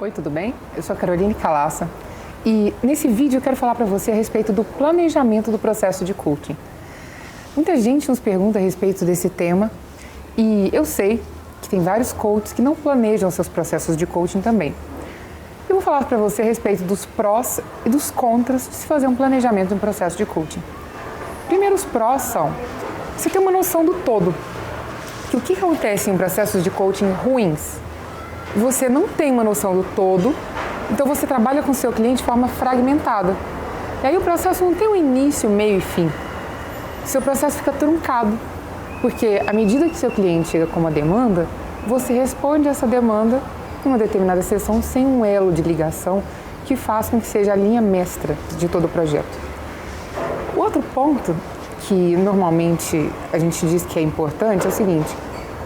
Oi, tudo bem? Eu sou a Caroline Calaça e nesse vídeo eu quero falar para você a respeito do planejamento do processo de coaching. Muita gente nos pergunta a respeito desse tema e eu sei que tem vários coaches que não planejam seus processos de coaching também. Eu vou falar para você a respeito dos prós e dos contras de se fazer um planejamento de um processo de coaching. Primeiro, os prós são você ter uma noção do todo. Que o que acontece em processos de coaching ruins? Você não tem uma noção do todo, então você trabalha com o seu cliente de forma fragmentada. E aí o processo não tem um início, meio e fim. O seu processo fica truncado, porque à medida que seu cliente chega com uma demanda, você responde essa demanda em uma determinada sessão sem um elo de ligação que faça com que seja a linha mestra de todo o projeto. O outro ponto que normalmente a gente diz que é importante é o seguinte: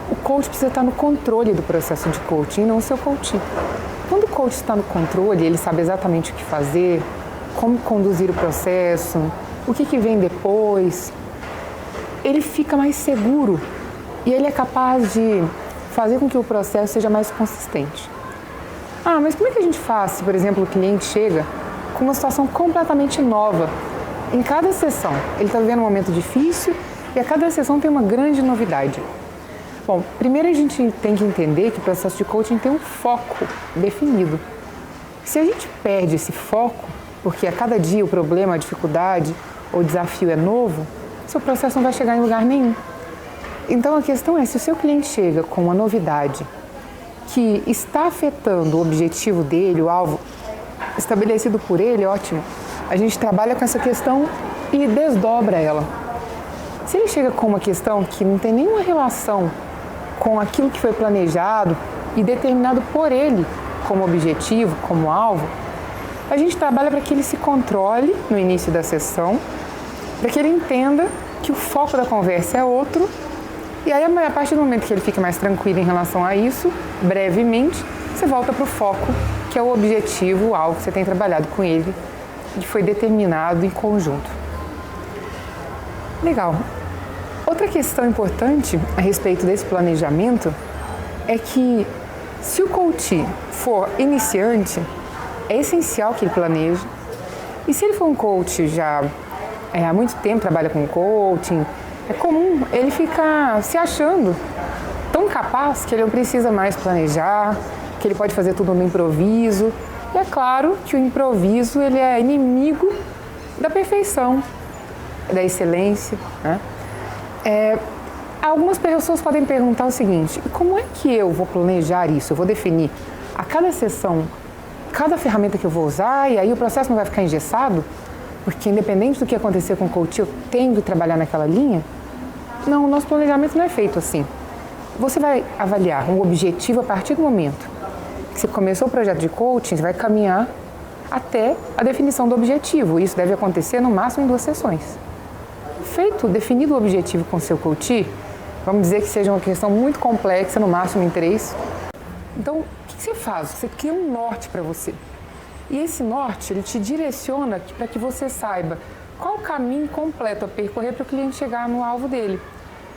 o coach precisa estar no controle do processo de coaching, não o seu coach. Quando o coach está no controle, ele sabe exatamente o que fazer, como conduzir o processo, o que vem depois, ele fica mais seguro e ele é capaz de fazer com que o processo seja mais consistente. Ah, mas como é que a gente faz se, por exemplo, o cliente chega com uma situação completamente nova? Em cada sessão, ele está vivendo um momento difícil e a cada sessão tem uma grande novidade. Bom, primeiro a gente tem que entender que o processo de coaching tem um foco definido. Se a gente perde esse foco, porque a cada dia o problema, a dificuldade ou o desafio é novo, seu processo não vai chegar em lugar nenhum. Então a questão é, se o seu cliente chega com uma novidade que está afetando o objetivo dele, o alvo estabelecido por ele, ótimo. A gente trabalha com essa questão e desdobra ela. Se ele chega com uma questão que não tem nenhuma relação com aquilo que foi planejado e determinado por ele como objetivo, como alvo, a gente trabalha para que ele se controle no início da sessão, para que ele entenda que o foco da conversa é outro, e aí a partir do momento que ele fica mais tranquilo em relação a isso, brevemente, você volta para o foco, que é o objetivo, o alvo que você tem trabalhado com ele, que foi determinado em conjunto. Legal. Outra questão importante a respeito desse planejamento é que se o coach for iniciante, é essencial que ele planeje. E se ele for um coach já há muito tempo, trabalha com coaching, é comum ele ficar se achando tão capaz que ele não precisa mais planejar, que ele pode fazer tudo no improviso. E é claro que o improviso ele é inimigo da perfeição, da excelência, né? Algumas pessoas podem perguntar o seguinte: como é que eu vou planejar isso? Eu vou definir a cada sessão, cada ferramenta que eu vou usar e aí o processo não vai ficar engessado? Porque independente do que acontecer com o coach, eu tenho que trabalhar naquela linha? Não, o nosso planejamento não é feito assim. Você vai avaliar um objetivo a partir do momento que você começou o projeto de coaching, você vai caminhar até a definição do objetivo. Isso deve acontecer no máximo em 2 sessões. Definido o objetivo com o seu coach, vamos dizer que seja uma questão muito complexa, no máximo em 3. Então, o que você faz? Você cria um norte para você. E esse norte, ele te direciona para que você saiba qual o caminho completo a percorrer para o cliente chegar no alvo dele.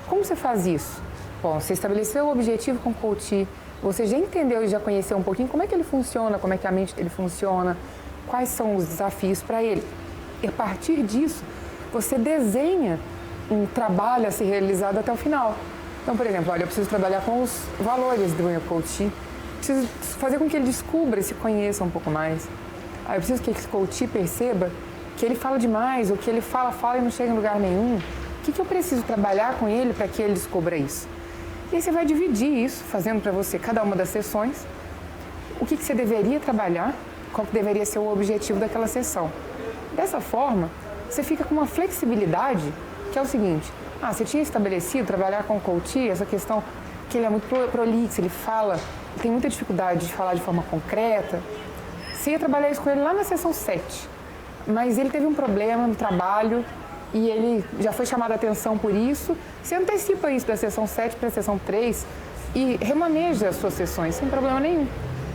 Como você faz isso? Bom, você estabeleceu o objetivo com o coach, você já entendeu e já conheceu um pouquinho como é que ele funciona, como é que a mente dele funciona, quais são os desafios para ele. E a partir disso, você desenha um trabalho a ser realizado até o final. Então, por exemplo, olha, eu preciso trabalhar com os valores do meu coach, preciso fazer com que ele descubra e se conheça um pouco mais. Eu preciso que esse coach perceba que ele fala demais, ou que ele fala e não chega em lugar nenhum. O que eu preciso trabalhar com ele para que ele descubra isso? E aí você vai dividir isso, fazendo para você cada uma das sessões, o que você deveria trabalhar, qual que deveria ser o objetivo daquela sessão. Dessa forma, você fica com uma flexibilidade, que é o seguinte: você tinha estabelecido trabalhar com o coach, essa questão que ele é muito prolixo, ele tem muita dificuldade de falar de forma concreta. Você ia trabalhar isso com ele lá na sessão 7, mas ele teve um problema no trabalho e ele já foi chamado a atenção por isso. Você antecipa isso da sessão 7 para a sessão 3 e remaneja as suas sessões sem problema nenhum.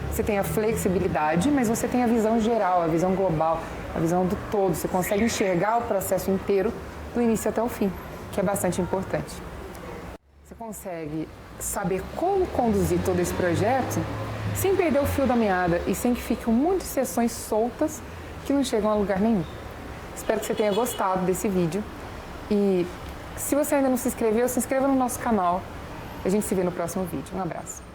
Você tem a flexibilidade, mas você tem a visão geral, a visão global, a visão do todo. Você consegue enxergar o processo inteiro, do início até o fim, que é bastante importante. Você consegue saber como conduzir todo esse projeto sem perder o fio da meada e sem que fiquem muitas sessões soltas que não chegam a lugar nenhum. Espero que você tenha gostado desse vídeo e se você ainda não se inscreveu, se inscreva no nosso canal. A gente se vê no próximo vídeo. Um abraço.